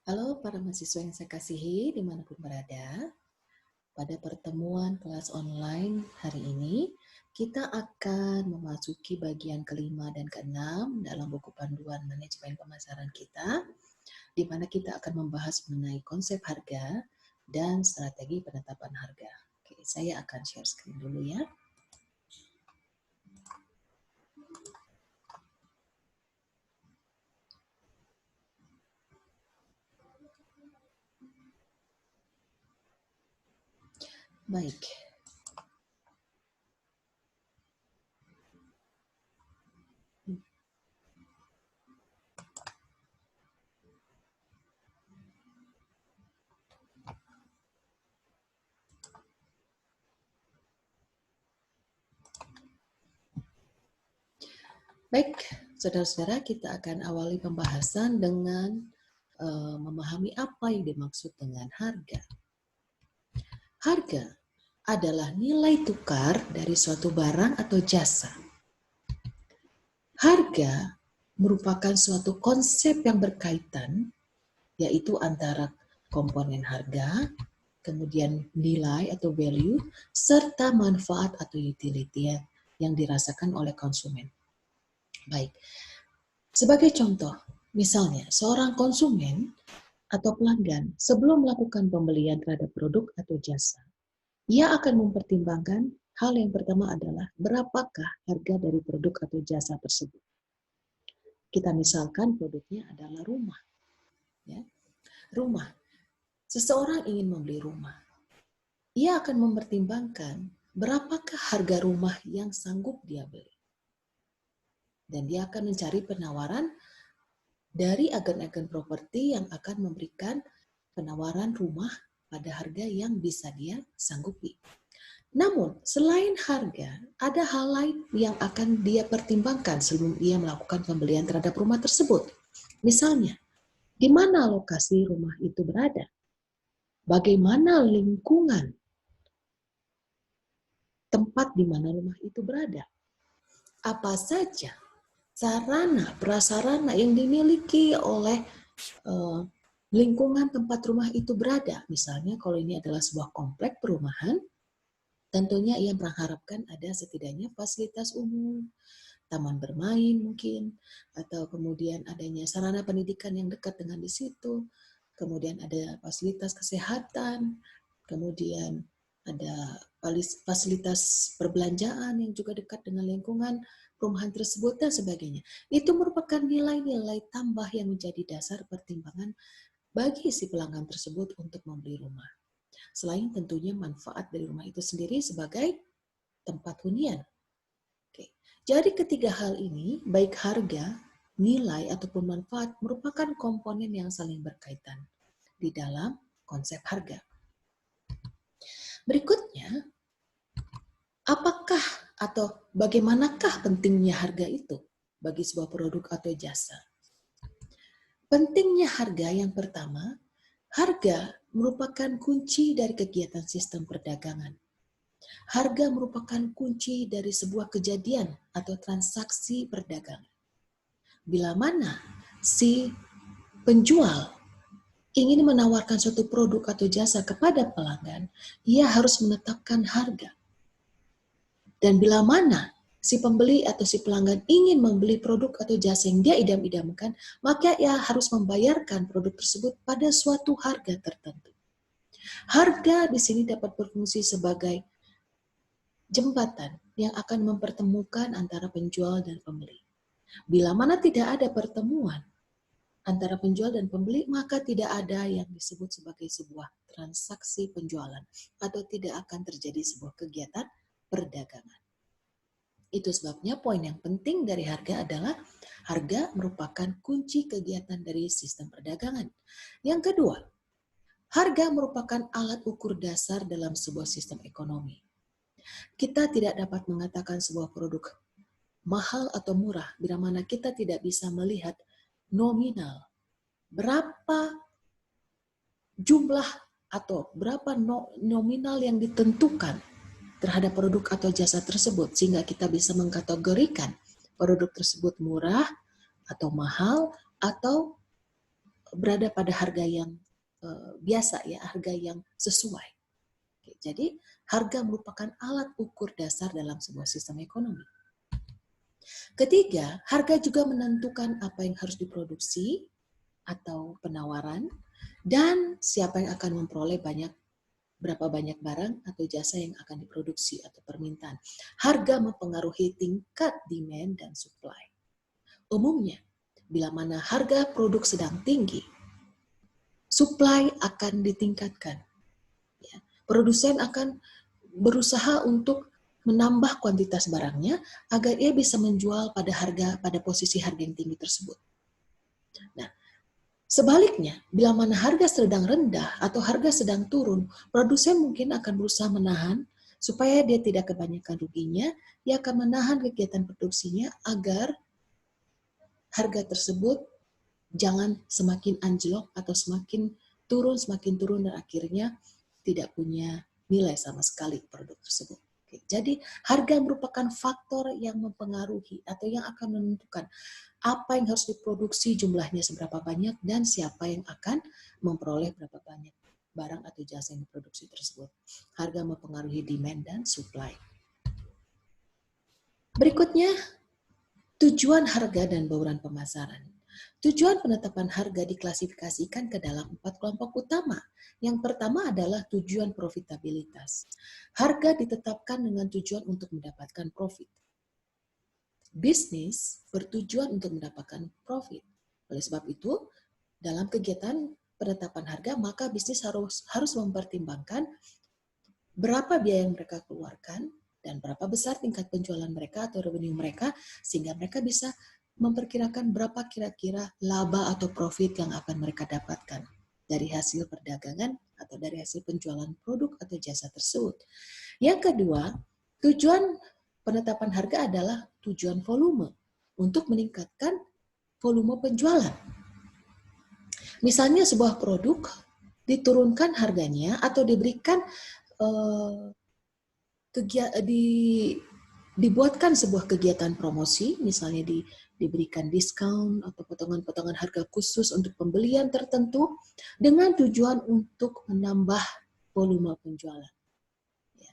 Halo para mahasiswa yang saya kasihi dimanapun berada. Pada pertemuan kelas online hari ini, kita akan memasuki bagian kelima dan keenam dalam buku panduan manajemen pemasaran kita, di mana kita akan membahas mengenai konsep harga dan strategi penetapan harga. Oke, saya akan share screen dulu ya. Baik. Baik, saudara-saudara, kita akan awali pembahasan dengan memahami apa yang dimaksud dengan harga. Harga adalah nilai tukar dari suatu barang atau jasa. Harga merupakan suatu konsep yang berkaitan, yaitu antara komponen harga, kemudian nilai atau value, serta manfaat atau utility yang dirasakan oleh konsumen. Baik, sebagai contoh, misalnya seorang konsumen atau pelanggan sebelum melakukan pembelian terhadap produk atau jasa, ia akan mempertimbangkan hal yang pertama adalah berapakah harga dari produk atau jasa tersebut. Kita misalkan produknya adalah rumah. Ya. Rumah. Seseorang ingin membeli rumah. Ia akan mempertimbangkan berapakah harga rumah yang sanggup dia beli. Dan dia akan mencari penawaran dari agen-agen properti yang akan memberikan penawaran rumah pada harga yang bisa dia sanggupi. Namun, selain harga, ada hal lain yang akan dia pertimbangkan sebelum dia melakukan pembelian terhadap rumah tersebut. Misalnya, di mana lokasi rumah itu berada? Bagaimana lingkungan tempat di mana rumah itu berada? Apa saja sarana, prasarana yang dimiliki oleh lingkungan tempat rumah itu berada? Misalnya, kalau ini adalah sebuah komplek perumahan, tentunya ia mengharapkan ada setidaknya fasilitas umum, taman bermain mungkin, atau kemudian adanya sarana pendidikan yang dekat dengan di situ, kemudian ada fasilitas kesehatan, kemudian ada fasilitas perbelanjaan yang juga dekat dengan lingkungan perumahan tersebut dan sebagainya. Itu merupakan nilai-nilai tambah yang menjadi dasar pertimbangan bagi si pelanggan tersebut untuk membeli rumah. Selain tentunya manfaat dari rumah itu sendiri sebagai tempat hunian. Oke. Jadi ketiga hal ini, baik harga, nilai, ataupun manfaat merupakan komponen yang saling berkaitan di dalam konsep harga. Berikutnya, apakah atau bagaimanakah pentingnya harga itu bagi sebuah produk atau jasa? Pentingnya harga yang pertama, harga merupakan kunci dari kegiatan sistem perdagangan. Harga merupakan kunci dari sebuah kejadian atau transaksi perdagangan. Bila mana si penjual ingin menawarkan suatu produk atau jasa kepada pelanggan, ia harus menetapkan harga. Dan bila mana si pembeli atau si pelanggan ingin membeli produk atau jasa yang dia idam-idamkan, maka ia harus membayarkan produk tersebut pada suatu harga tertentu. Harga di sini dapat berfungsi sebagai jembatan yang akan mempertemukan antara penjual dan pembeli. Bila mana tidak ada pertemuan antara penjual dan pembeli, maka tidak ada yang disebut sebagai sebuah transaksi penjualan atau tidak akan terjadi sebuah kegiatan perdagangan. Itu sebabnya poin yang penting dari harga adalah harga merupakan kunci kegiatan dari sistem perdagangan. Yang kedua, harga merupakan alat ukur dasar dalam sebuah sistem ekonomi. Kita tidak dapat mengatakan sebuah produk mahal atau murah bila mana kita tidak bisa melihat nominal. Berapa jumlah atau berapa nominal yang ditentukan terhadap produk atau jasa tersebut sehingga kita bisa mengkategorikan produk tersebut murah atau mahal atau berada pada harga yang biasa ya, harga yang sesuai. Jadi harga merupakan alat ukur dasar dalam sebuah sistem ekonomi. Ketiga, harga juga menentukan apa yang harus diproduksi atau penawaran dan siapa yang akan memperoleh berapa banyak barang atau jasa yang akan diproduksi atau permintaan. Harga mempengaruhi tingkat demand dan supply. Umumnya, bila mana harga produk sedang tinggi, supply akan ditingkatkan. Ya. Produsen akan berusaha untuk menambah kuantitas barangnya agar ia bisa menjual pada posisi harga yang tinggi tersebut. Nah, sebaliknya, bila mana harga sedang rendah atau harga sedang turun, produsen mungkin akan berusaha menahan supaya dia tidak kebanyakan ruginya, ia akan menahan kegiatan produksinya agar harga tersebut jangan semakin anjlok atau semakin turun dan akhirnya tidak punya nilai sama sekali produk tersebut. Jadi harga merupakan faktor yang mempengaruhi atau yang akan menentukan apa yang harus diproduksi, jumlahnya seberapa banyak, dan siapa yang akan memperoleh berapa banyak barang atau jasa yang diproduksi tersebut. Harga mempengaruhi demand dan supply. Berikutnya, tujuan harga dan bauran pemasaran. Tujuan penetapan harga diklasifikasikan ke dalam 4 kelompok utama. Yang pertama adalah tujuan profitabilitas. Harga ditetapkan dengan tujuan untuk mendapatkan profit. Bisnis bertujuan untuk mendapatkan profit. Oleh sebab itu, dalam kegiatan penetapan harga, maka bisnis harus mempertimbangkan berapa biaya yang mereka keluarkan dan berapa besar tingkat penjualan mereka atau revenue mereka, sehingga mereka bisa memperkirakan berapa kira-kira laba atau profit yang akan mereka dapatkan dari hasil perdagangan atau dari hasil penjualan produk atau jasa tersebut. Yang kedua, tujuan penetapan harga adalah tujuan volume untuk meningkatkan volume penjualan. Misalnya sebuah produk diturunkan harganya atau diberikan dibuatkan sebuah kegiatan promosi, misalnya diberikan diskon atau potongan-potongan harga khusus untuk pembelian tertentu dengan tujuan untuk menambah volume penjualan. Ya.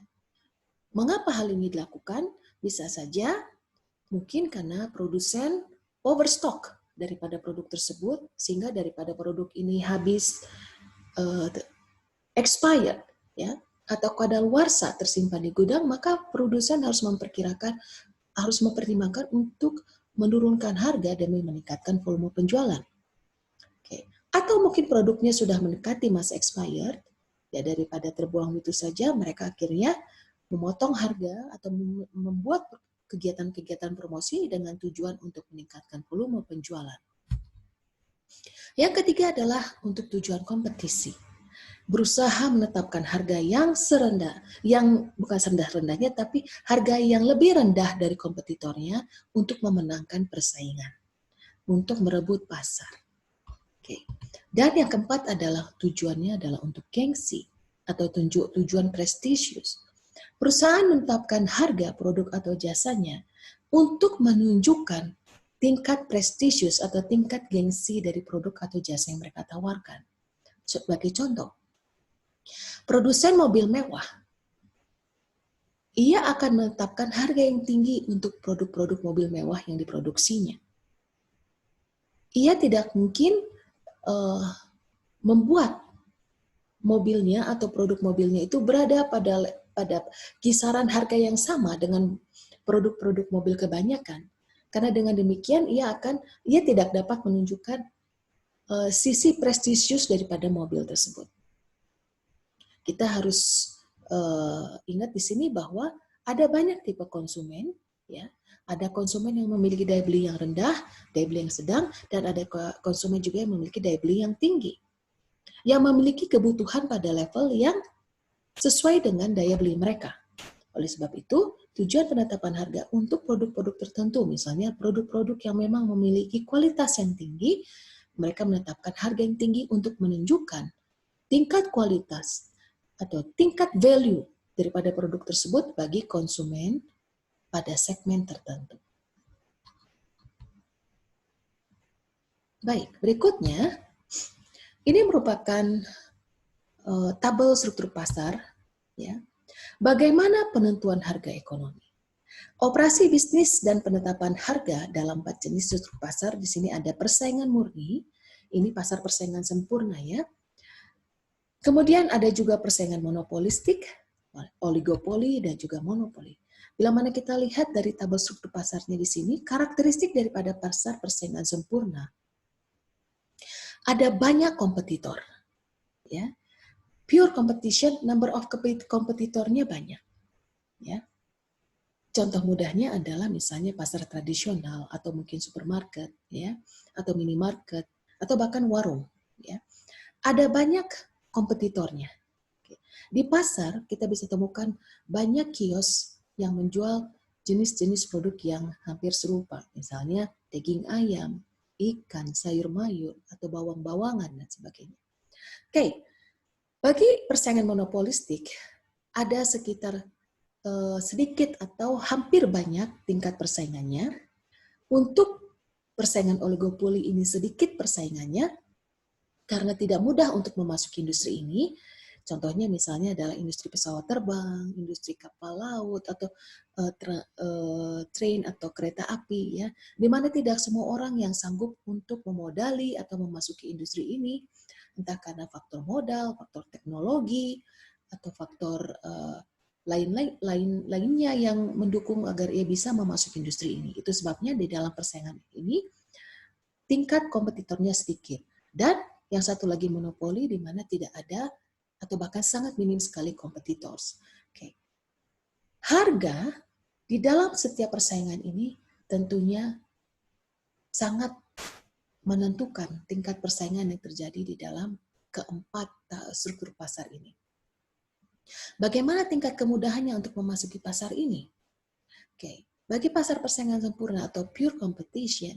Mengapa hal ini dilakukan? Bisa saja mungkin karena produsen overstock daripada produk tersebut, sehingga daripada produk ini habis expired, ya, atau kadaluarsa tersimpan di gudang, maka produsen harus mempertimbangkan untuk menurunkan harga demi meningkatkan volume penjualan. Oke. Atau mungkin produknya sudah mendekati masa expired, ya daripada terbuang itu saja, mereka akhirnya memotong harga atau membuat kegiatan-kegiatan promosi dengan tujuan untuk meningkatkan volume penjualan. Yang ketiga adalah untuk tujuan kompetisi. Berusaha menetapkan harga yang bukan serendah-rendahnya, tapi harga yang lebih rendah dari kompetitornya untuk memenangkan persaingan, untuk merebut pasar. Oke. Dan yang keempat adalah tujuannya adalah untuk gengsi atau tujuan prestisius. Perusahaan menetapkan harga produk atau jasanya untuk menunjukkan tingkat prestisius atau tingkat gengsi dari produk atau jasa yang mereka tawarkan. Sebagai contoh, produsen mobil mewah, ia akan menetapkan harga yang tinggi untuk produk-produk mobil mewah yang diproduksinya. Ia tidak mungkin membuat mobilnya atau produk mobilnya itu berada pada kisaran harga yang sama dengan produk-produk mobil kebanyakan. Karena dengan demikian ia tidak dapat menunjukkan sisi prestisius daripada mobil tersebut. Kita harus ingat di sini bahwa ada banyak tipe konsumen, ya. Ada konsumen yang memiliki daya beli yang rendah, daya beli yang sedang, dan ada konsumen juga yang memiliki daya beli yang tinggi, yang memiliki kebutuhan pada level yang sesuai dengan daya beli mereka. Oleh sebab itu, tujuan penetapan harga untuk produk-produk tertentu, misalnya produk-produk yang memang memiliki kualitas yang tinggi, mereka menetapkan harga yang tinggi untuk menunjukkan tingkat kualitas atau tingkat value daripada produk tersebut bagi konsumen pada segmen tertentu. Baik, berikutnya Ini merupakan tabel struktur pasar, ya. Bagaimana penentuan harga ekonomi? Operasi bisnis dan penetapan harga dalam 4 jenis struktur pasar. Di sini ada persaingan murni, ini pasar persaingan sempurna ya. Kemudian ada juga persaingan monopolistik, oligopoli, dan juga monopoli. Bila mana kita lihat dari tabel struktur pasarnya di sini, karakteristik daripada pasar persaingan sempurna, ada banyak kompetitor, ya. Pure competition, number of kompetitornya banyak, ya. Contoh mudahnya adalah misalnya pasar tradisional atau mungkin supermarket, ya, atau minimarket, atau bahkan warung, ya. Ada banyak kompetitornya. Di pasar kita bisa temukan banyak kios yang menjual jenis-jenis produk yang hampir serupa, misalnya daging ayam, ikan, sayur mayur, atau bawang-bawangan dan sebagainya. Oke, bagi persaingan monopolistik ada sekitar sedikit atau hampir banyak tingkat persaingannya. Untuk persaingan oligopoli ini sedikit persaingannya karena tidak mudah untuk memasuki industri ini. Contohnya misalnya adalah industri pesawat terbang, industri kapal laut, atau train atau kereta api, ya, di mana tidak semua orang yang sanggup untuk memodali atau memasuki industri ini, entah karena faktor modal, faktor teknologi, atau faktor lainnya yang mendukung agar ia bisa memasuki industri ini. Itu sebabnya di dalam persaingan ini tingkat kompetitornya sedikit. Dan yang satu lagi monopoli di mana tidak ada atau bahkan sangat minim sekali kompetitors. Oke. Harga di dalam setiap persaingan ini tentunya sangat menentukan tingkat persaingan yang terjadi di dalam keempat struktur pasar ini. Bagaimana tingkat kemudahannya untuk memasuki pasar ini? Oke, bagi pasar persaingan sempurna atau pure competition,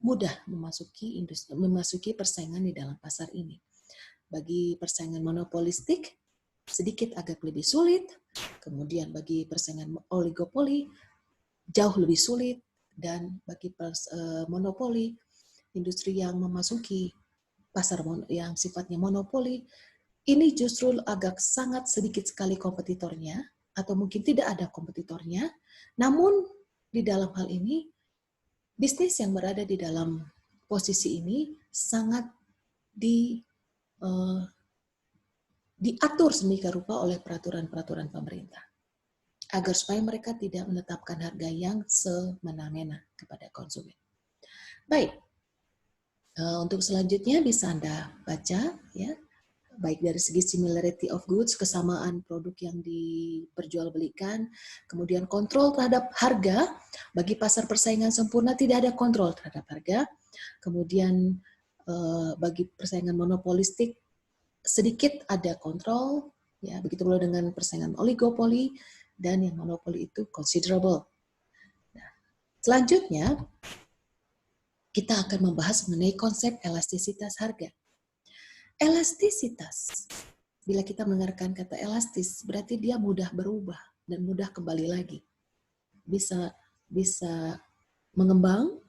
mudah memasuki persaingan di dalam pasar ini. Bagi persaingan monopolistik, sedikit agak lebih sulit. Kemudian bagi persaingan oligopoli, jauh lebih sulit. Dan bagi monopoli, industri yang memasuki pasar yang sifatnya monopoli, ini justru agak sangat sedikit sekali kompetitornya, atau mungkin tidak ada kompetitornya. Namun di dalam hal ini, bisnis yang berada di dalam posisi ini sangat diatur sedemikian rupa oleh peraturan-peraturan pemerintah agar supaya mereka tidak menetapkan harga yang semena-mena kepada konsumen. Baik, untuk selanjutnya bisa Anda baca, ya, baik dari segi similarity of goods, kesamaan produk yang diperjualbelikan, kemudian kontrol terhadap harga. Bagi pasar persaingan sempurna tidak ada kontrol terhadap harga. Kemudian bagi persaingan monopolistik sedikit ada kontrol, ya, begitu pula dengan persaingan oligopoli, dan yang monopoli itu considerable. Nah, selanjutnya kita akan membahas mengenai konsep elastisitas harga. Elastisitas, bila kita mendengarkan kata elastis, berarti dia mudah berubah dan mudah kembali lagi. Bisa mengembang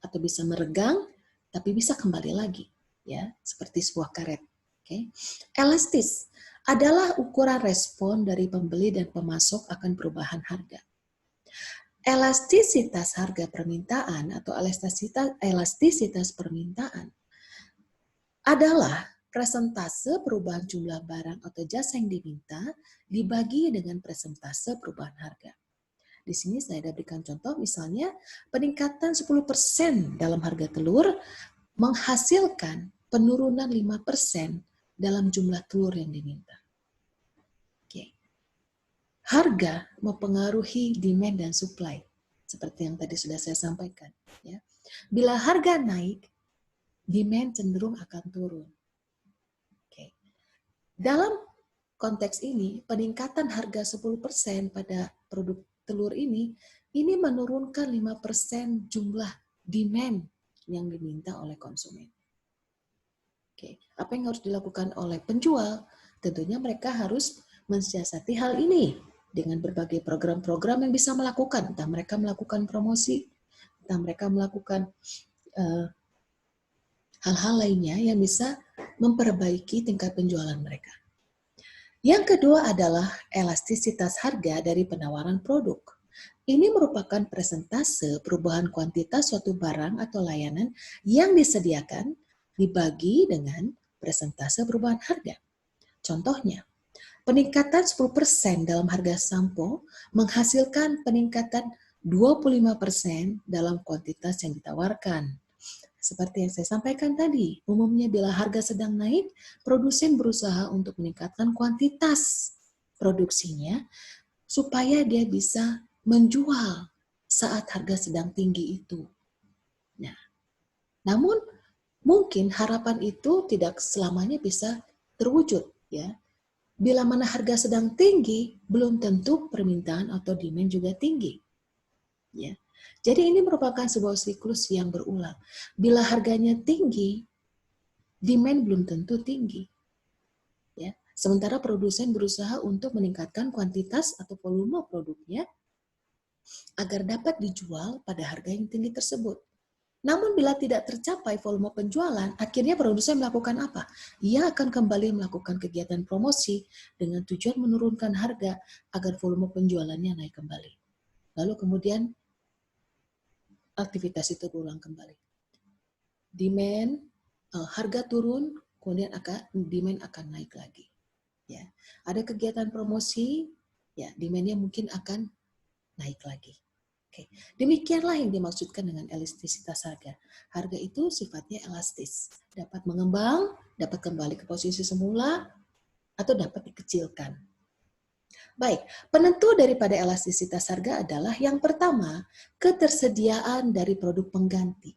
atau bisa meregang, tapi bisa kembali lagi, ya, seperti sebuah karet. Okay. Elastis adalah ukuran respon dari pembeli dan pemasok akan perubahan harga. Elastisitas harga permintaan atau elastisitas permintaan adalah presentase perubahan jumlah barang atau jasa yang diminta dibagi dengan presentase perubahan harga. Di sini saya ada berikan contoh, misalnya peningkatan 10% dalam harga telur menghasilkan penurunan 5% dalam jumlah telur yang diminta. Oke. Harga mempengaruhi demand dan supply, seperti yang tadi sudah saya sampaikan. Ya. Bila harga naik, demand cenderung akan turun. Oke. Dalam konteks ini, peningkatan harga 10% pada produk telur ini menurunkan 5% jumlah demand yang diminta oleh konsumen. Oke, apa yang harus dilakukan oleh penjual? Tentunya mereka harus mensiasati hal ini dengan berbagai program-program yang bisa melakukan. Entah mereka melakukan promosi, entah mereka melakukan hal-hal lainnya yang bisa memperbaiki tingkat penjualan mereka. Yang kedua adalah elastisitas harga dari penawaran produk. Ini merupakan persentase perubahan kuantitas suatu barang atau layanan yang disediakan dibagi dengan persentase perubahan harga. Contohnya, peningkatan 10% dalam harga sampo menghasilkan peningkatan 25% dalam kuantitas yang ditawarkan. Seperti yang saya sampaikan tadi, umumnya bila harga sedang naik, produsen berusaha untuk meningkatkan kuantitas produksinya supaya dia bisa menjual saat harga sedang tinggi itu. Nah, namun mungkin harapan itu tidak selamanya bisa terwujud, ya. Bila mana harga sedang tinggi, belum tentu permintaan atau demand juga tinggi. Ya. Jadi ini merupakan sebuah siklus yang berulang. Bila harganya tinggi, demand belum tentu tinggi. Ya. Sementara produsen berusaha untuk meningkatkan kuantitas atau volume produknya agar dapat dijual pada harga yang tinggi tersebut. Namun bila tidak tercapai volume penjualan, akhirnya produsen melakukan apa? Ia akan kembali melakukan kegiatan promosi dengan tujuan menurunkan harga agar volume penjualannya naik kembali. Lalu kemudian aktivitas itu berulang kembali. Demand, harga turun, kemudian demand akan naik lagi. Ya, ada kegiatan promosi, ya demandnya mungkin akan naik lagi. Oke, demikianlah yang dimaksudkan dengan elastisitas harga. Harga itu sifatnya elastis, dapat mengembang, dapat kembali ke posisi semula, atau dapat dikecilkan. Baik, penentu daripada elastisitas harga adalah yang pertama, ketersediaan dari produk pengganti.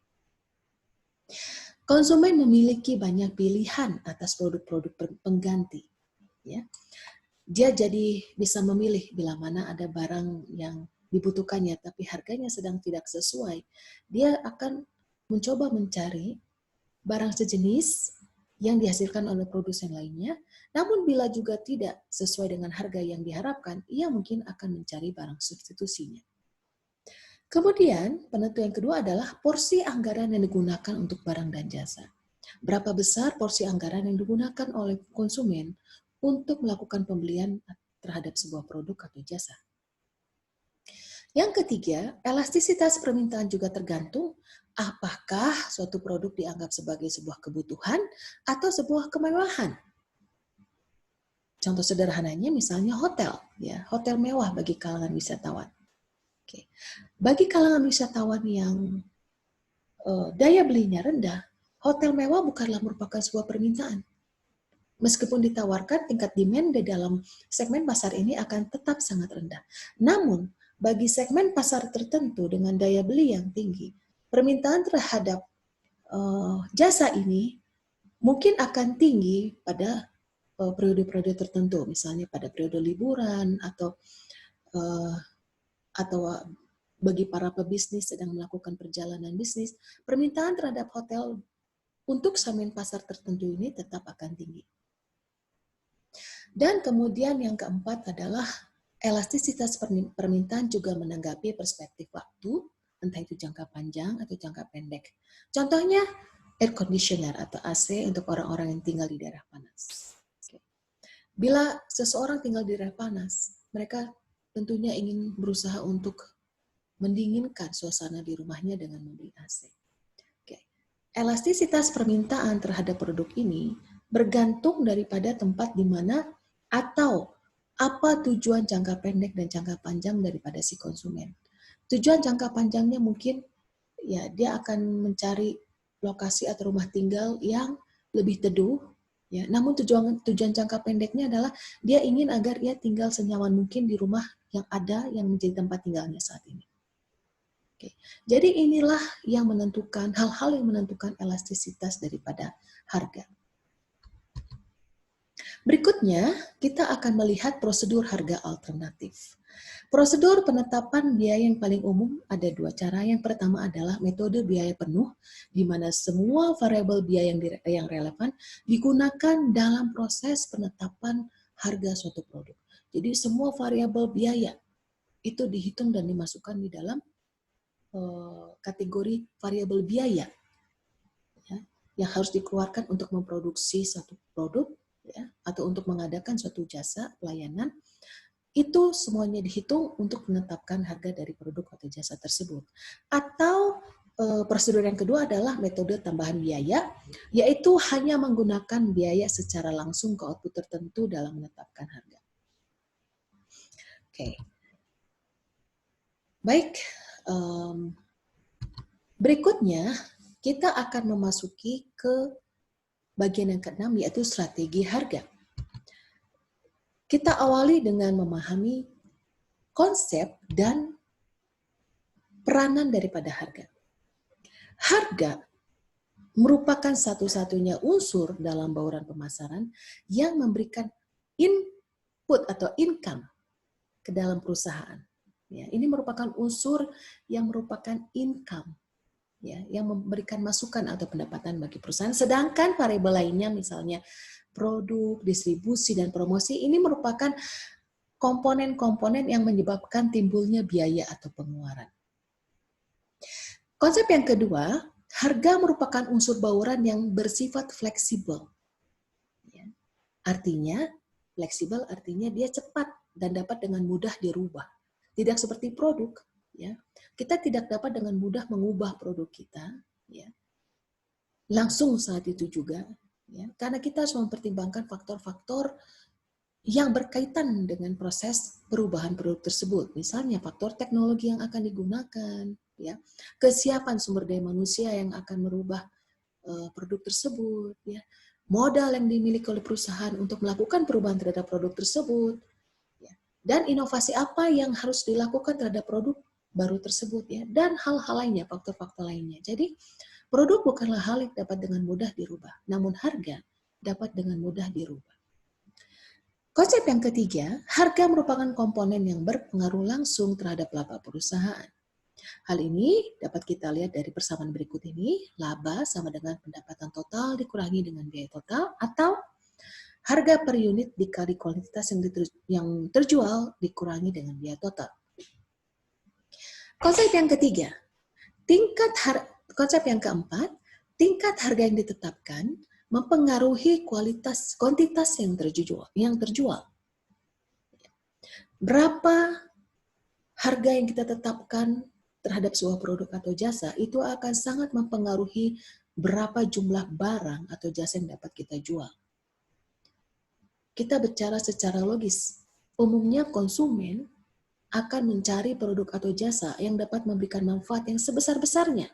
Konsumen memiliki banyak pilihan atas produk-produk pengganti. Ya. Dia jadi bisa memilih bila mana ada barang yang dibutuhkannya tapi harganya sedang tidak sesuai, dia akan mencoba mencari barang sejenis yang dihasilkan oleh produsen lainnya, namun bila juga tidak sesuai dengan harga yang diharapkan, ia mungkin akan mencari barang substitusinya. Kemudian, penentu yang kedua adalah porsi anggaran yang digunakan untuk barang dan jasa. Berapa besar porsi anggaran yang digunakan oleh konsumen untuk melakukan pembelian terhadap sebuah produk atau jasa. Yang ketiga, elastisitas permintaan juga tergantung apakah suatu produk dianggap sebagai sebuah kebutuhan atau sebuah kemewahan. Contoh sederhananya misalnya hotel, ya, hotel mewah bagi kalangan wisatawan. Oke. Bagi kalangan wisatawan yang daya belinya rendah, hotel mewah bukanlah merupakan sebuah permintaan. Meskipun ditawarkan, tingkat demand di dalam segmen pasar ini akan tetap sangat rendah. Namun, bagi segmen pasar tertentu dengan daya beli yang tinggi, permintaan terhadap jasa ini mungkin akan tinggi pada periode-periode tertentu, misalnya pada periode liburan atau bagi para pebisnis sedang melakukan perjalanan bisnis, permintaan terhadap hotel untuk segmen pasar tertentu ini tetap akan tinggi. Dan kemudian yang keempat adalah elastisitas permintaan juga menanggapi perspektif waktu, entah itu jangka panjang atau jangka pendek. Contohnya air conditioner atau AC untuk orang-orang yang tinggal di daerah panas. Bila seseorang tinggal di daerah panas, mereka tentunya ingin berusaha untuk mendinginkan suasana di rumahnya dengan membeli AC. Elastisitas permintaan terhadap produk ini bergantung daripada tempat di mana atau apa tujuan jangka pendek dan jangka panjang daripada si konsumen. Tujuan jangka panjangnya mungkin ya dia akan mencari lokasi atau rumah tinggal yang lebih teduh, ya. Namun tujuan jangka pendeknya adalah dia ingin agar ia tinggal senyaman mungkin di rumah yang ada yang menjadi tempat tinggalnya saat ini. Oke. Jadi inilah yang menentukan, hal-hal yang menentukan elastisitas daripada harga. Berikutnya, kita akan melihat prosedur harga alternatif. Prosedur penetapan biaya yang paling umum ada dua cara. Yang pertama adalah metode biaya penuh, di mana semua variabel biaya yang relevan digunakan dalam proses penetapan harga suatu produk. Jadi semua variabel biaya itu dihitung dan dimasukkan di dalam kategori variabel biaya. yang harus dikeluarkan untuk memproduksi satu produk, ya, atau untuk mengadakan suatu jasa pelayanan, itu semuanya dihitung untuk menetapkan harga dari produk atau jasa tersebut. Atau prosedur yang kedua adalah metode tambahan biaya, yaitu hanya menggunakan biaya secara langsung ke output tertentu dalam menetapkan harga. Oke. Baik, berikutnya kita akan memasuki ke bagian yang keenam, yaitu strategi harga. Kita awali dengan memahami konsep dan peranan daripada harga. Harga merupakan satu-satunya unsur dalam bauran pemasaran yang memberikan input atau income ke dalam perusahaan. Ya, ini merupakan unsur yang merupakan income, ya, yang memberikan masukan atau pendapatan bagi perusahaan. Sedangkan variabel lainnya, misalnya produk, distribusi, dan promosi, ini merupakan komponen-komponen yang menyebabkan timbulnya biaya atau pengeluaran. Konsep yang kedua, harga merupakan unsur bauran yang bersifat fleksibel. Artinya, fleksibel artinya dia cepat dan dapat dengan mudah dirubah. Tidak seperti produk, ya. Kita tidak dapat dengan mudah mengubah produk kita, ya, langsung saat itu juga, ya, karena kita harus mempertimbangkan faktor-faktor yang berkaitan dengan proses perubahan produk tersebut. Misalnya faktor teknologi yang akan digunakan, ya, kesiapan sumber daya manusia yang akan merubah produk tersebut, ya, modal yang dimiliki oleh perusahaan untuk melakukan perubahan terhadap produk tersebut, ya, dan inovasi apa yang harus dilakukan terhadap produk baru tersebut, ya, dan hal-hal lainnya, faktor-faktor lainnya. Jadi produk bukanlah hal yang dapat dengan mudah dirubah, namun harga dapat dengan mudah dirubah. Konsep yang ketiga, harga merupakan komponen yang berpengaruh langsung terhadap laba perusahaan. Hal ini dapat kita lihat dari persamaan berikut ini. Laba sama dengan pendapatan total dikurangi dengan biaya total, atau harga per unit dikali kuantitas yang terjual dikurangi dengan biaya total. Konsep yang ketiga, konsep yang keempat, tingkat harga yang ditetapkan mempengaruhi kuantitas yang terjual. Berapa harga yang kita tetapkan terhadap sebuah produk atau jasa itu akan sangat mempengaruhi berapa jumlah barang atau jasa yang dapat kita jual. Kita bicara secara logis. Umumnya konsumen akan mencari produk atau jasa yang dapat memberikan manfaat yang sebesar-besarnya,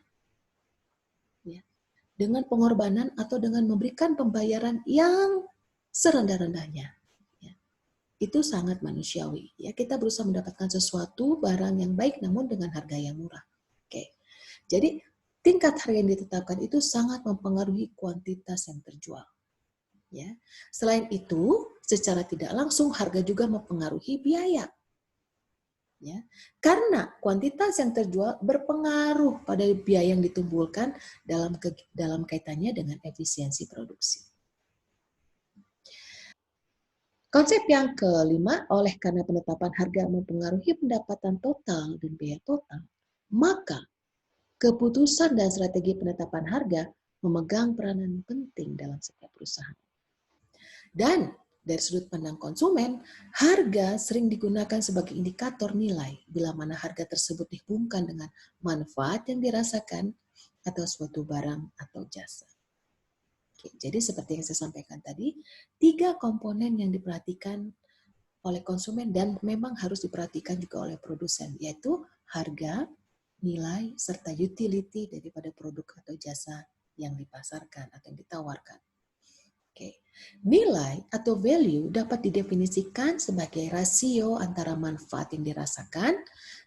dengan pengorbanan atau dengan memberikan pembayaran yang serendah-rendahnya. Itu sangat manusiawi. Ya, kita berusaha mendapatkan sesuatu barang yang baik namun dengan harga yang murah. Oke. Jadi tingkat harga yang ditetapkan itu sangat mempengaruhi kuantitas yang terjual. Ya. Selain itu, secara tidak langsung harga juga mempengaruhi biaya. Ya, karena kuantitas yang terjual berpengaruh pada biaya yang ditimbulkan dalam kaitannya dengan efisiensi produksi. Konsep yang kelima, oleh karena penetapan harga mempengaruhi pendapatan total dan biaya total, maka keputusan dan strategi penetapan harga memegang peranan penting dalam setiap perusahaan. Dan dari sudut pandang konsumen, harga sering digunakan sebagai indikator nilai bila mana harga tersebut dihubungkan dengan manfaat yang dirasakan atau suatu barang atau jasa. Oke, jadi seperti yang saya sampaikan tadi, 3 komponen yang diperhatikan oleh konsumen dan memang harus diperhatikan juga oleh produsen, yaitu harga, nilai, serta utility daripada produk atau jasa yang dipasarkan atau yang ditawarkan. Oke. Nilai atau value dapat didefinisikan sebagai rasio antara manfaat yang dirasakan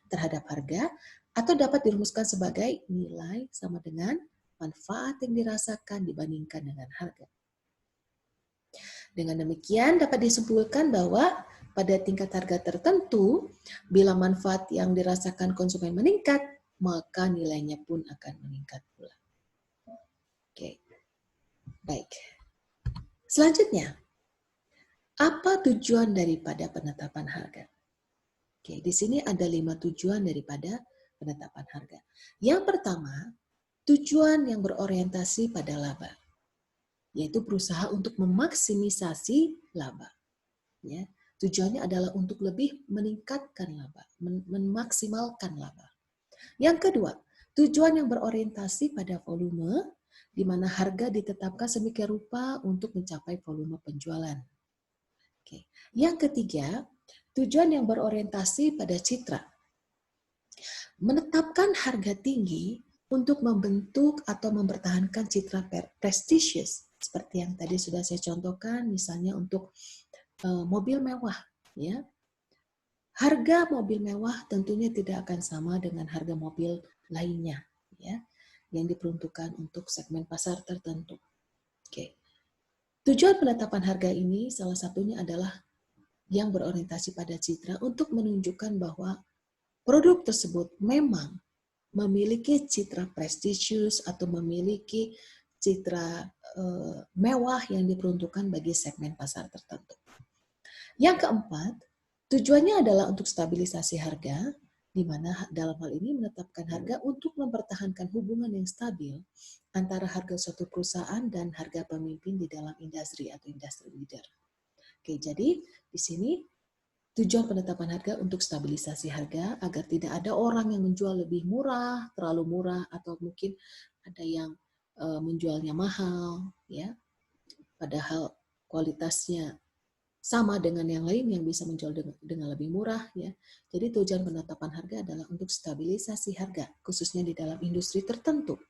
terhadap harga atau dapat dirumuskan sebagai nilai sama dengan manfaat yang dirasakan dibandingkan dengan harga. Dengan demikian dapat disimpulkan bahwa pada tingkat harga tertentu, bila manfaat yang dirasakan konsumen meningkat, maka nilainya pun akan meningkat pula. Oke. Baik. Selanjutnya, apa tujuan daripada penetapan harga? Oke, di sini ada 5 tujuan daripada penetapan harga. Yang pertama, tujuan yang berorientasi pada laba. yaitu berusaha untuk memaksimisasi laba. Ya, tujuannya adalah untuk lebih meningkatkan laba, memaksimalkan laba. Yang kedua, tujuan yang berorientasi pada volume, di mana harga ditetapkan sedemikian rupa untuk mencapai volume penjualan. Oke. Yang ketiga, tujuan yang berorientasi pada citra. Menetapkan harga tinggi untuk membentuk atau mempertahankan citra prestisius, seperti yang tadi sudah saya contohkan, misalnya untuk mobil mewah, ya. Harga mobil mewah tentunya tidak akan sama dengan harga mobil lainnya, ya, yang diperuntukkan untuk segmen pasar tertentu. Oke. Tujuan penetapan harga ini salah satunya adalah yang berorientasi pada citra untuk menunjukkan bahwa produk tersebut memang memiliki citra prestisius atau memiliki citra mewah yang diperuntukkan bagi segmen pasar tertentu. Yang keempat, tujuannya adalah untuk stabilisasi harga, di mana dalam hal ini menetapkan harga untuk mempertahankan hubungan yang stabil antara harga suatu perusahaan dan harga pemimpin di dalam industri atau industri leader. Oke, jadi di sini tujuan penetapan harga untuk stabilisasi harga agar tidak ada orang yang menjual lebih murah, terlalu murah, atau mungkin ada yang menjualnya mahal, ya. Padahal kualitasnya sama dengan yang lain yang bisa menjual dengan lebih murah, ya. Jadi tujuan penetapan harga adalah untuk stabilisasi harga, khususnya di dalam industri tertentu.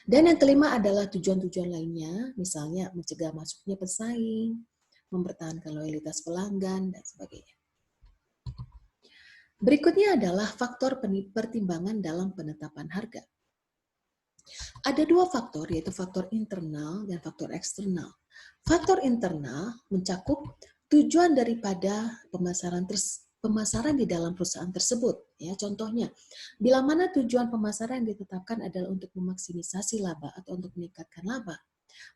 Dan yang kelima adalah tujuan-tujuan lainnya, misalnya mencegah masuknya pesaing, mempertahankan loyalitas pelanggan, dan sebagainya. Berikutnya adalah faktor pertimbangan dalam penetapan harga. Ada dua faktor, yaitu faktor internal dan faktor eksternal. Faktor internal mencakup tujuan daripada pemasaran di dalam perusahaan tersebut. Ya, contohnya, bila mana tujuan pemasaran yang ditetapkan adalah untuk memaksimisasi laba atau untuk meningkatkan laba,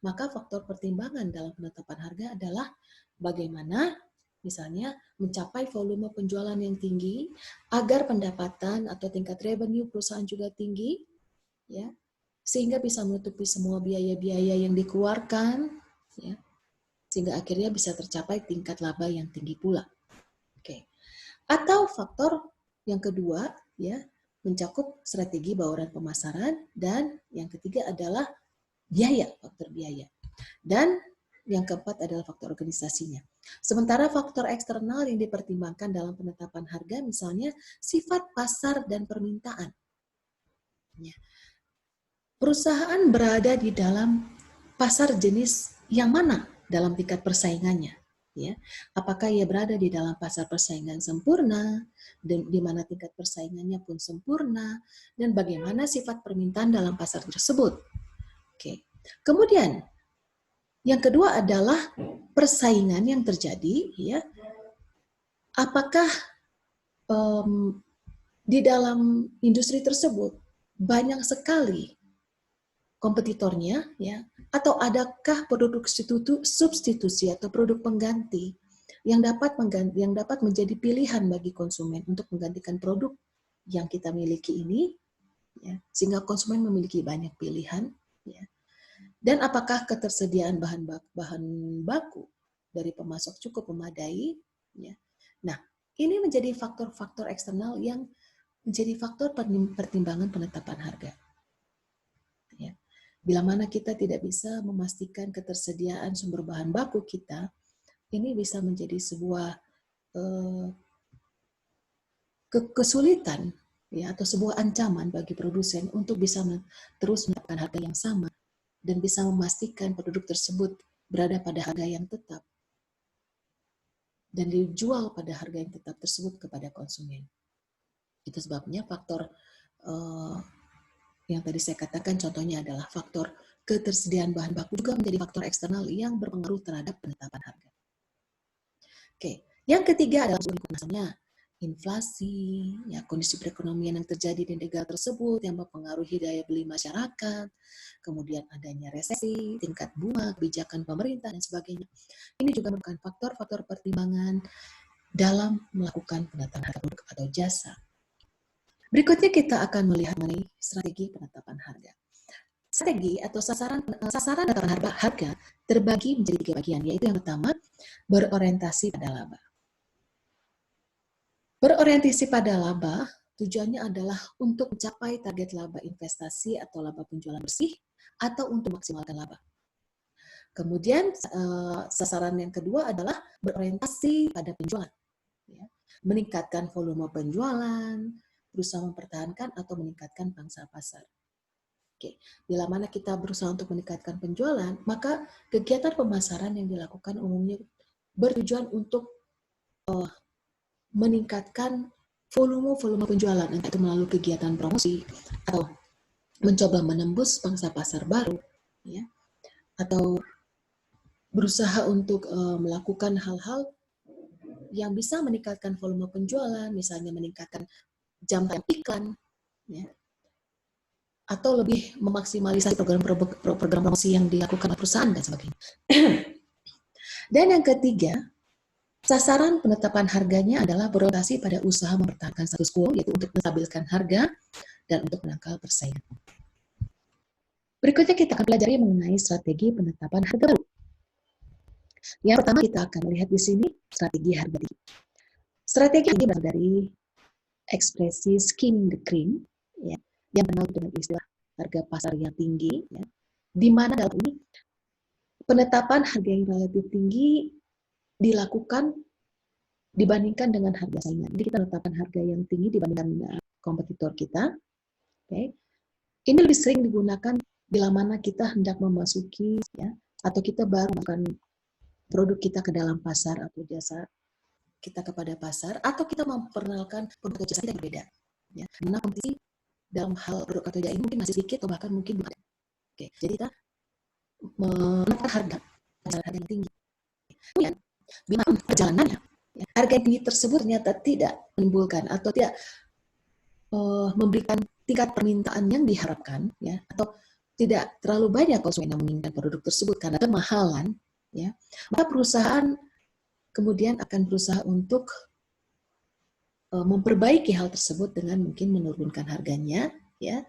maka faktor pertimbangan dalam penetapan harga adalah bagaimana misalnya mencapai volume penjualan yang tinggi agar pendapatan atau tingkat revenue perusahaan juga tinggi, ya, sehingga bisa menutupi semua biaya-biaya yang dikeluarkan, ya, sehingga akhirnya bisa tercapai tingkat laba yang tinggi pula. Oke. Atau faktor yang kedua, ya, mencakup strategi bauran pemasaran, dan yang ketiga adalah biaya, faktor biaya. Dan yang keempat adalah faktor organisasinya. Sementara faktor eksternal yang dipertimbangkan dalam penetapan harga, misalnya sifat pasar dan permintaan. Ya. Perusahaan berada di dalam pasar jenis yang mana dalam tingkat persaingannya? Ya, apakah ia berada di dalam pasar persaingan sempurna, di mana tingkat persaingannya pun sempurna, dan bagaimana sifat permintaan dalam pasar tersebut? Oke. Kemudian yang kedua adalah persaingan yang terjadi, ya. Apakah di dalam industri tersebut banyak sekali kompetitornya, ya, atau adakah produk substitusi atau produk pengganti yang dapat menjadi pilihan bagi konsumen untuk menggantikan produk yang kita miliki ini, ya, sehingga konsumen memiliki banyak pilihan, ya. Dan apakah ketersediaan bahan baku dari pemasok cukup memadai, ya. Nah, ini menjadi faktor-faktor eksternal yang menjadi faktor pertimbangan penetapan harga. Ya. Bila mana kita tidak bisa memastikan ketersediaan sumber bahan baku kita, ini bisa menjadi sebuah kesulitan, ya, atau sebuah ancaman bagi produsen untuk bisa terus menetapkan harga yang sama dan bisa memastikan produk tersebut berada pada harga yang tetap dan dijual pada harga yang tetap tersebut kepada konsumen. Itu sebabnya faktor yang tadi saya katakan contohnya adalah faktor ketersediaan bahan baku juga menjadi faktor eksternal yang berpengaruh terhadap penetapan harga. Oke, yang ketiga adalah misalnya inflasi, ya, kondisi perekonomian yang terjadi di negara tersebut yang mempengaruhi daya beli masyarakat, kemudian adanya resesi, tingkat bunga, kebijakan pemerintah, dan sebagainya. Ini juga merupakan faktor-faktor pertimbangan dalam melakukan penetapan harga produk atau jasa. Berikutnya kita akan melihat mengenai strategi penetapan harga. Strategi atau sasaran tataran harga terbagi menjadi 3 bagian, yaitu yang pertama, berorientasi pada laba. Berorientasi pada laba tujuannya adalah untuk mencapai target laba investasi atau laba penjualan bersih atau untuk maksimalkan laba. Kemudian sasaran yang kedua adalah berorientasi pada penjualan, ya. Meningkatkan volume penjualan, berusaha mempertahankan atau meningkatkan pangsa pasar. Oke, bila mana kita berusaha untuk meningkatkan penjualan, maka kegiatan pemasaran yang dilakukan umumnya bertujuan untuk meningkatkan volume penjualan, entah itu melalui kegiatan promosi atau mencoba menembus pangsa pasar baru, ya, atau berusaha untuk melakukan hal-hal yang bisa meningkatkan volume penjualan, misalnya meningkatkan jam tayang iklan, ya, atau lebih memaksimalisasi program promosi yang dilakukan oleh perusahaan dan sebagainya. Dan yang ketiga, sasaran penetapan harganya adalah berorientasi pada usaha mempertahankan status quo, yaitu untuk menstabilkan harga dan untuk menangkal persaingan. Berikutnya kita akan pelajari mengenai strategi penetapan harga baru. Yang pertama kita akan melihat di sini strategi harga tinggi. Strategi ini berasal dari ekspresi skimming the cream, ya, yang dikenal dengan istilah harga pasar yang tinggi, ya, di mana dalam ini penetapan harga yang relatif tinggi dilakukan dibandingkan dengan harga saingan. Jadi kita menetapkan harga yang tinggi dibandingkan kompetitor kita. Okay. Ini lebih sering digunakan bila mana kita hendak memasuki, ya, atau kita baru melakukan produk kita ke dalam pasar atau jasa kita kepada pasar, atau kita memperkenalkan produk atau jasa kita yang berbeda. Ya. Karena kompetisi dalam hal produk atau jasa ini mungkin masih sedikit atau bahkan mungkin belum ada. Oke, jadi kita menetapkan harga yang tinggi. Kemudian, bila perjalanannya, ya, harga yang tinggi tersebut ternyata tidak menimbulkan atau tidak memberikan tingkat permintaan yang diharapkan, ya, atau tidak terlalu banyak konsumen yang menginginkan produk tersebut karena kemahalan, ya, maka perusahaan kemudian akan berusaha untuk memperbaiki hal tersebut dengan mungkin menurunkan harganya, ya,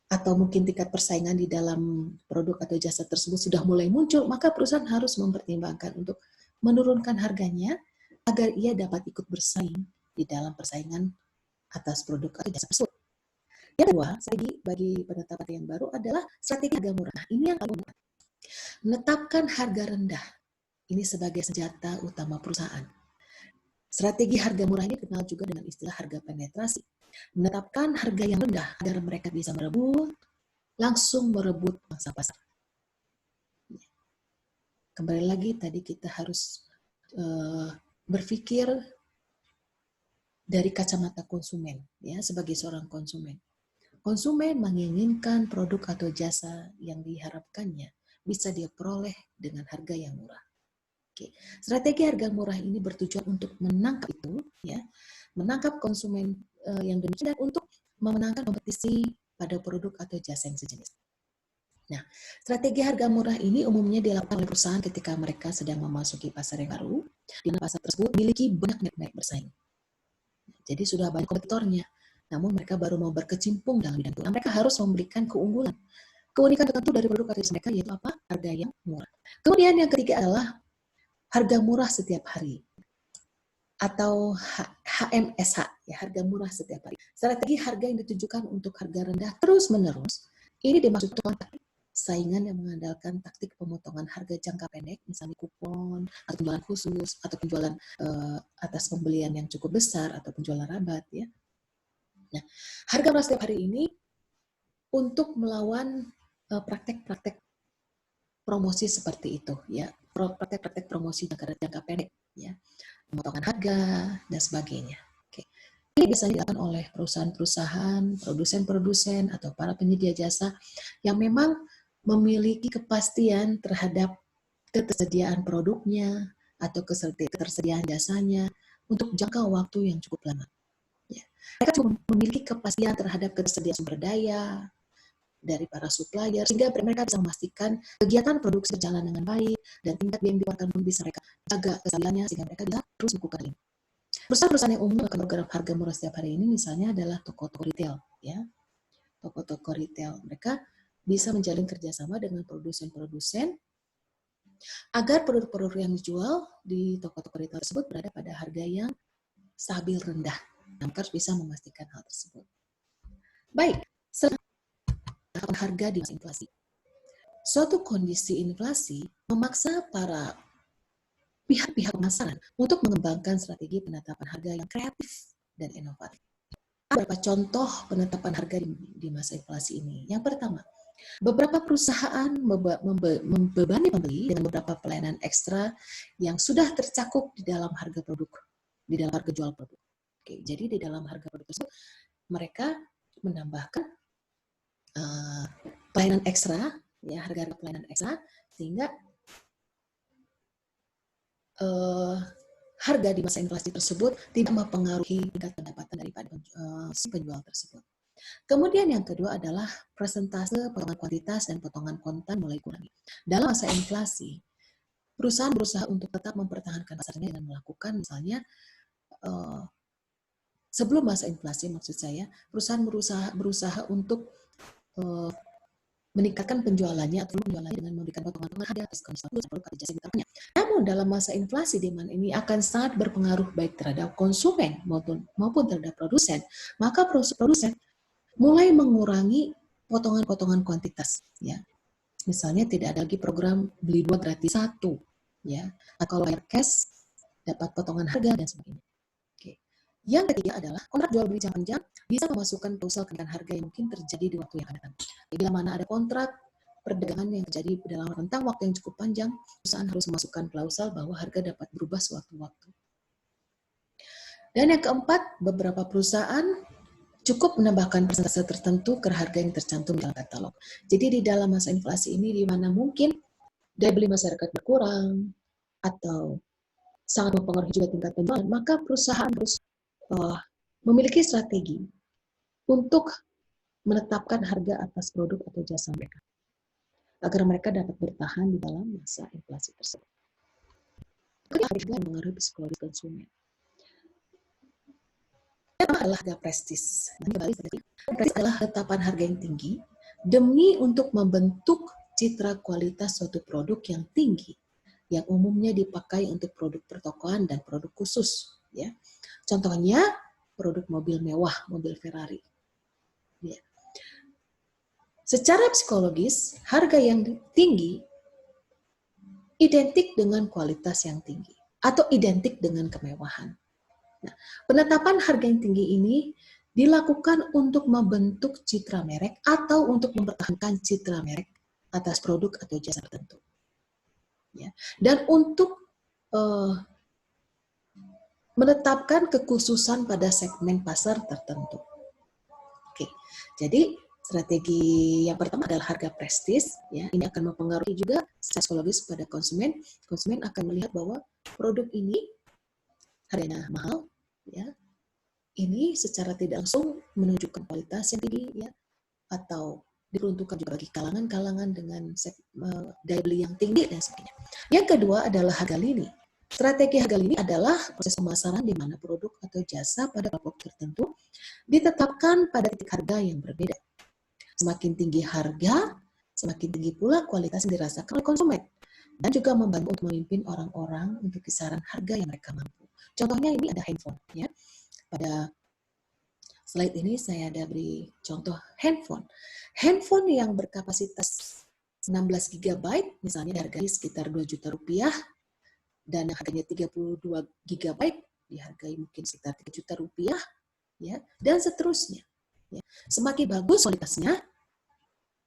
atau mungkin tingkat persaingan di dalam produk atau jasa tersebut sudah mulai muncul, maka perusahaan harus mempertimbangkan untuk menurunkan harganya agar ia dapat ikut bersaing di dalam persaingan atas produk atau jasa tersebut. Yang kedua, strategi bagi penetapan yang baru adalah strategi harga murah. Ini yang paling penting. Menetapkan harga rendah ini sebagai senjata utama perusahaan. Strategi harga murah ini dikenal juga dengan istilah harga penetrasi. Menetapkan harga yang rendah agar mereka bisa langsung merebut pangsa pasar. Kembali lagi tadi kita harus berpikir dari kacamata konsumen, ya, sebagai seorang konsumen. Konsumen menginginkan produk atau jasa yang diharapkannya bisa dia peroleh dengan harga yang murah. Oke. Strategi harga murah ini bertujuan untuk menangkap itu, ya, menangkap konsumen yang demikian dan untuk memenangkan kompetisi pada produk atau jasa yang sejenis. Nah, strategi harga murah ini umumnya dilakukan oleh perusahaan ketika mereka sedang memasuki pasar yang baru, di mana pasar tersebut memiliki banyak merek bersaing. Jadi sudah banyak kompetitornya, namun mereka baru mau berkecimpung dalam bidang itu. Nah, mereka harus memberikan keunikan tertentu dari produk atau jasa mereka, yaitu apa? Harga yang murah. Kemudian yang ketiga adalah harga murah setiap hari atau HMSH, ya, harga murah setiap hari. Strategi harga yang ditujukan untuk harga rendah terus-menerus ini dimaksudkan saingan yang mengandalkan taktik pemotongan harga jangka pendek, misalnya kupon atau penjualan khusus atau penjualan atas pembelian yang cukup besar atau penjualan rabat, ya. Nah, harga murah setiap hari ini untuk melawan praktek-praktek promosi seperti itu, ya, praktek-praktek promosi jangka pendek, ya, pemotongan harga dan sebagainya. Oke. Ini bisa dilakukan oleh perusahaan-perusahaan, produsen-produsen atau para penyedia jasa yang memang memiliki kepastian terhadap ketersediaan produknya atau ketersediaan jasanya untuk jangka waktu yang cukup lama. Ya. Mereka juga memiliki kepastian terhadap ketersediaan sumber daya dari para supplier, sehingga mereka bisa memastikan kegiatan produksi berjalan dengan baik dan tingkat biaya yang dikeluarkan pun bisa mereka jaga kestabilannya sehingga mereka bisa terus melakukan ini. Perusahaan-perusahaan yang umum melakukan program harga murah setiap hari ini misalnya adalah toko-toko retail, ya, toko-toko retail. Mereka bisa menjalin kerjasama dengan produsen-produsen agar produk-produk yang dijual di toko-toko retail tersebut berada pada harga yang stabil rendah. Mereka harus bisa memastikan hal tersebut. Baik, selain harga di masa inflasi. Suatu kondisi inflasi memaksa para pihak-pihak pemasaran untuk mengembangkan strategi penetapan harga yang kreatif dan inovatif. Beberapa contoh penetapan harga di masa inflasi ini. Yang pertama, beberapa perusahaan membebani pembeli dengan beberapa pelayanan ekstra yang sudah tercakup di dalam harga produk, di dalam harga jual produk. Oke, jadi di dalam harga produk tersebut mereka menambahkan pelayanan ekstra, ya harga pelayanan ekstra, sehingga harga di masa inflasi tersebut tidak mempengaruhi tingkat pendapatan daripada si penjual tersebut. Kemudian yang kedua adalah persentase potongan kuantitas dan potongan kontan mulai kurangi. Dalam masa inflasi, perusahaan berusaha untuk tetap mempertahankan pasarnya dengan melakukan misalnya sebelum masa inflasi maksud saya, perusahaan berusaha untuk meningkatkan penjualannya atau penjualannya dengan memberikan potongan harga diskon produk atau jasa yang. Namun dalam masa inflasi demand ini akan sangat berpengaruh baik terhadap konsumen maupun terhadap produsen. Maka produsen mulai mengurangi potongan-potongan kuantitas, ya. Misalnya tidak ada lagi program beli 2 gratis 1, ya. Atau kalau bayar cash dapat potongan harga dan sebagainya. Oke. Yang ketiga adalah kontrak jual beli jangka panjang bisa memasukkan klausel kenaikan harga yang mungkin terjadi di waktu yang akan datang. Bila mana ada kontrak perdagangan yang terjadi dalam rentang waktu yang cukup panjang, perusahaan harus memasukkan klausel bahwa harga dapat berubah sewaktu-waktu. Dan yang keempat, beberapa perusahaan cukup menambahkan persentase tertentu ke harga yang tercantum dalam katalog. Jadi di dalam masa inflasi ini di mana mungkin daya beli masyarakat berkurang atau sangat mempengaruhi juga tingkat penjualan, maka perusahaan harus memiliki strategi untuk menetapkan harga atas produk atau jasa mereka agar mereka dapat bertahan di dalam masa inflasi tersebut. Harga mengaruhi psikologis konsumen. Yang adalah harga prestis. Prestis adalah tetapan harga yang tinggi demi untuk membentuk citra kualitas suatu produk yang tinggi yang umumnya dipakai untuk produk pertokoan dan produk khusus. Ya, contohnya produk mobil mewah, mobil Ferrari. Ya. Secara psikologis, harga yang tinggi identik dengan kualitas yang tinggi atau identik dengan kemewahan. Nah, penetapan harga yang tinggi ini dilakukan untuk membentuk citra merek atau untuk mempertahankan citra merek atas produk atau jasa tertentu. Ya. Dan untuk menetapkan kekhususan pada segmen pasar tertentu. Oke, jadi strategi yang pertama adalah harga prestis. Ya, ini akan mempengaruhi juga secara psikologis pada konsumen. Konsumen akan melihat bahwa produk ini harganya mahal, ya. Ini secara tidak langsung menunjukkan kualitas yang tinggi, ya, atau diperuntukkan juga bagi kalangan-kalangan dengan daya beli yang tinggi dan sebagainya. Yang kedua adalah harga lini. Strategi harga lini adalah proses pemasaran di mana produk atau jasa pada kelompok tertentu ditetapkan pada titik harga yang berbeda. Semakin tinggi harga, semakin tinggi pula kualitas yang dirasakan oleh konsumen dan juga membantu untuk memimpin orang-orang untuk kisaran harga yang mereka mampu. Contohnya ini ada handphone, ya. Pada slide ini saya ada beri contoh handphone. Handphone yang berkapasitas 16 GB misalnya dihargai sekitar 2 juta rupiah dan harganya 32 GB dihargai mungkin sekitar 3 juta rupiah, ya, dan seterusnya. Ya. Semakin bagus kualitasnya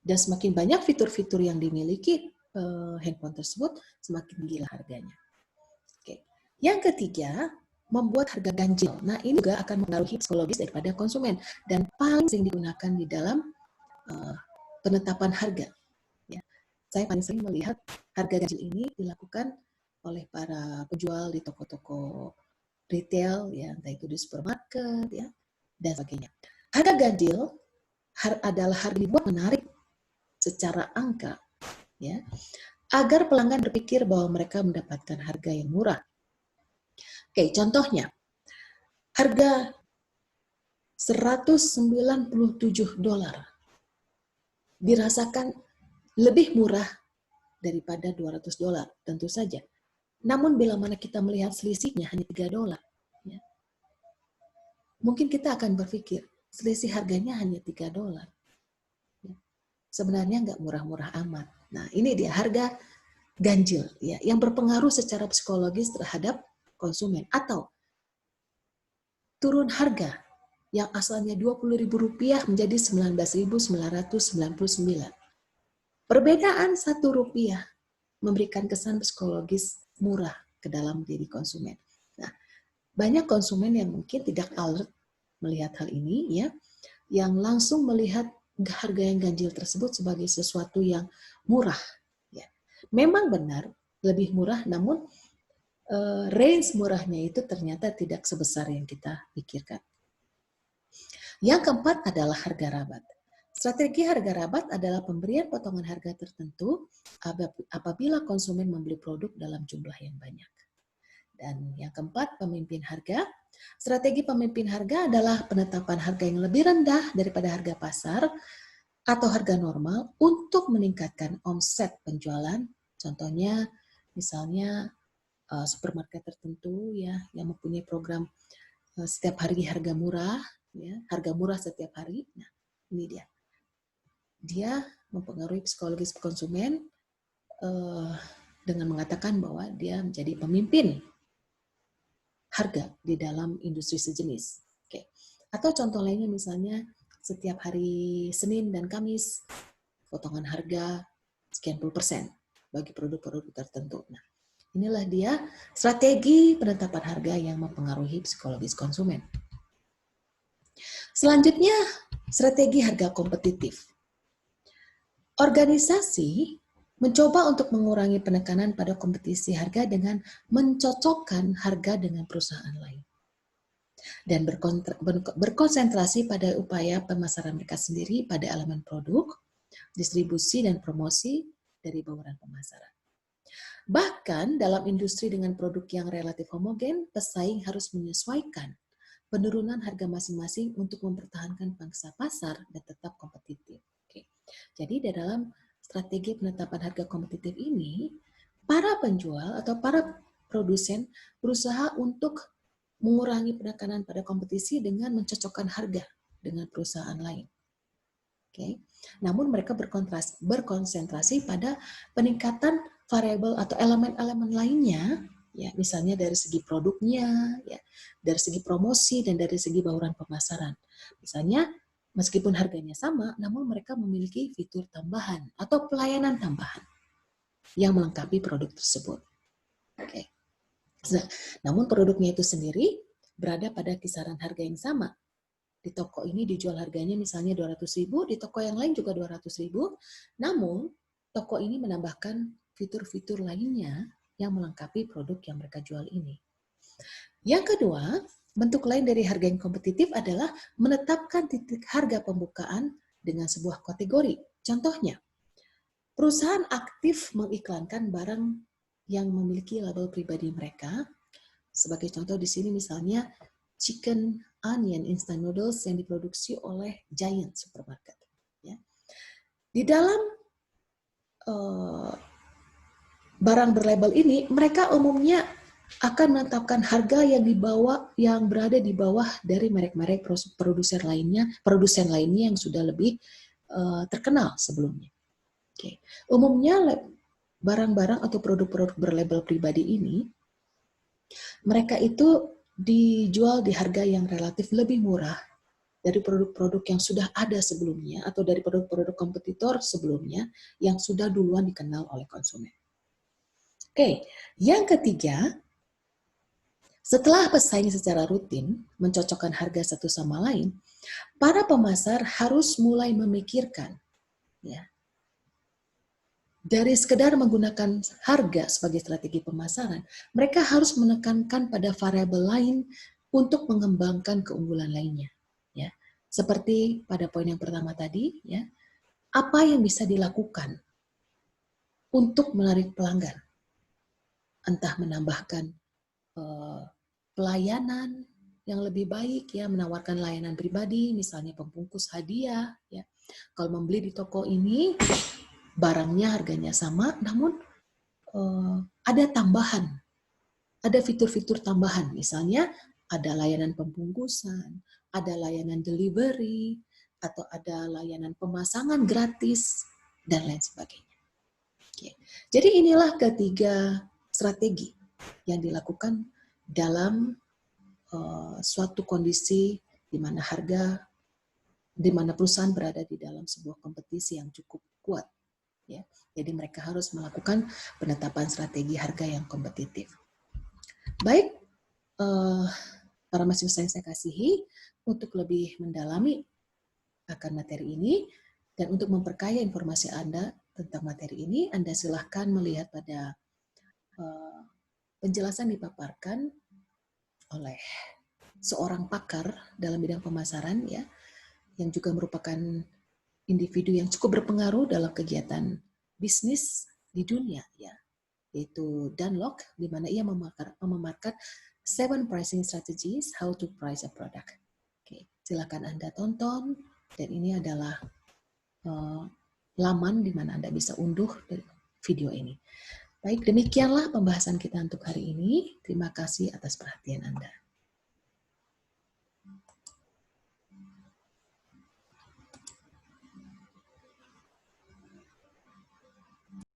dan semakin banyak fitur-fitur yang dimiliki handphone tersebut, semakin tinggi harganya. Oke. Yang ketiga, membuat harga ganjil. Nah, ini juga akan mempengaruhi psikologis daripada konsumen dan paling sering digunakan di dalam penetapan harga. Ya. Saya paling sering melihat harga ganjil ini dilakukan oleh para penjual di toko-toko retail, ya, entah itu di supermarket, ya, dan sebagainya. Harga ganjil adalah harga dibuat menarik secara angka, ya, agar pelanggan berpikir bahwa mereka mendapatkan harga yang murah. Oke, contohnya, harga $197 dirasakan lebih murah daripada $200, tentu saja. Namun bila mana kita melihat selisihnya hanya $3, ya, mungkin kita akan berpikir, selisih harganya hanya $3. Ya. Sebenarnya nggak murah-murah amat. Nah, ini dia harga ganjil, ya, yang berpengaruh secara psikologis terhadap konsumen. Atau turun harga yang asalnya Rp20.000 menjadi Rp19.999. Perbedaan Rp1 memberikan kesan psikologis murah ke dalam diri konsumen. Nah, banyak konsumen yang mungkin tidak alert melihat hal ini, ya, yang langsung melihat harga yang ganjil tersebut sebagai sesuatu yang murah. Ya. Memang benar lebih murah, namun range murahnya itu ternyata tidak sebesar yang kita pikirkan. Yang keempat adalah harga rabat. Strategi harga rabat adalah pemberian potongan harga tertentu apabila konsumen membeli produk dalam jumlah yang banyak. Dan yang keempat, pemimpin harga. Strategi pemimpin harga adalah penetapan harga yang lebih rendah daripada harga pasar atau harga normal untuk meningkatkan omset penjualan. Contohnya, misalnya supermarket tertentu, ya, yang mempunyai program setiap hari harga murah, ya, harga murah setiap hari. Nah, ini dia. Dia mempengaruhi psikologis konsumen dengan mengatakan bahwa dia menjadi pemimpin harga di dalam industri sejenis. Oke. Atau contoh lainnya misalnya setiap hari Senin dan Kamis potongan harga sekian %, bagi produk-produk tertentu. Nah, inilah dia strategi penetapan harga yang mempengaruhi psikologis konsumen. Selanjutnya, strategi harga kompetitif. Organisasi mencoba untuk mengurangi penekanan pada kompetisi harga dengan mencocokkan harga dengan perusahaan lain. Dan berkonsentrasi pada upaya pemasaran mereka sendiri pada elemen produk, distribusi, dan promosi dari bauran pemasaran. Bahkan dalam industri dengan produk yang relatif homogen, pesaing harus menyesuaikan penurunan harga masing-masing untuk mempertahankan pangsa pasar dan tetap kompetitif. Jadi di dalam strategi penetapan harga kompetitif ini, para penjual atau para produsen berusaha untuk mengurangi penekanan pada kompetisi dengan mencocokkan harga dengan perusahaan lain. Oke. Namun mereka berkonsentrasi pada peningkatan variabel atau elemen-elemen lainnya, ya, misalnya dari segi produknya, ya, dari segi promosi, dan dari segi bauran pemasaran. Misalnya, meskipun harganya sama, namun mereka memiliki fitur tambahan atau pelayanan tambahan yang melengkapi produk tersebut. Oke. Nah, namun produknya itu sendiri berada pada kisaran harga yang sama. Di toko ini dijual harganya misalnya Rp200.000, di toko yang lain juga Rp200.000, namun toko ini menambahkan fitur-fitur lainnya yang melengkapi produk yang mereka jual ini. Yang kedua, bentuk lain dari harga yang kompetitif adalah menetapkan titik harga pembukaan dengan sebuah kategori. Contohnya, perusahaan aktif mengiklankan barang yang memiliki label pribadi mereka. Sebagai contoh di sini misalnya chicken onion instant noodles yang diproduksi oleh Giant Supermarket. Ya. Di dalam barang berlabel ini, mereka umumnya akan menetapkan harga yang berada di bawah dari merek-merek produsen lainnya yang sudah lebih terkenal sebelumnya. Oke. Umumnya barang-barang atau produk-produk berlabel pribadi ini, mereka itu dijual di harga yang relatif lebih murah dari produk-produk yang sudah ada sebelumnya atau dari produk-produk kompetitor sebelumnya yang sudah duluan dikenal oleh konsumen. Oke, yang ketiga, setelah pesaing secara rutin mencocokkan harga satu sama lain, para pemasar harus mulai memikirkan, ya, dari sekedar menggunakan harga sebagai strategi pemasaran, mereka harus menekankan pada variabel lain untuk mengembangkan keunggulan lainnya. Ya, seperti pada poin yang pertama tadi, ya, apa yang bisa dilakukan untuk menarik pelanggan, entah menambahkan pelayanan yang lebih baik, ya, menawarkan layanan pribadi, misalnya pembungkus hadiah, ya, Kalau membeli di toko ini, barangnya harganya sama, namun ada tambahan, ada fitur-fitur tambahan. Misalnya ada layanan pembungkusan, ada layanan delivery, atau ada layanan pemasangan gratis, dan lain sebagainya. Oke. Jadi inilah ketiga strategi yang dilakukan dalam suatu kondisi di mana di mana perusahaan berada di dalam sebuah kompetisi yang cukup kuat. Ya. Jadi mereka harus melakukan penetapan strategi harga yang kompetitif. Baik, para mahasiswa yang saya kasihi, untuk lebih mendalami akan materi ini dan untuk memperkaya informasi Anda tentang materi ini, Anda silahkan melihat pada penjelasan dipaparkan oleh seorang pakar dalam bidang pemasaran, ya, yang juga merupakan individu yang cukup berpengaruh dalam kegiatan bisnis di dunia, ya, yaitu Dan Lok, di mana ia memaparkan 7 pricing strategies how to price a product. Oke, silakan Anda tonton, dan ini adalah laman di mana Anda bisa unduh video ini. Baik, demikianlah pembahasan kita untuk hari ini. Terima kasih atas perhatian Anda.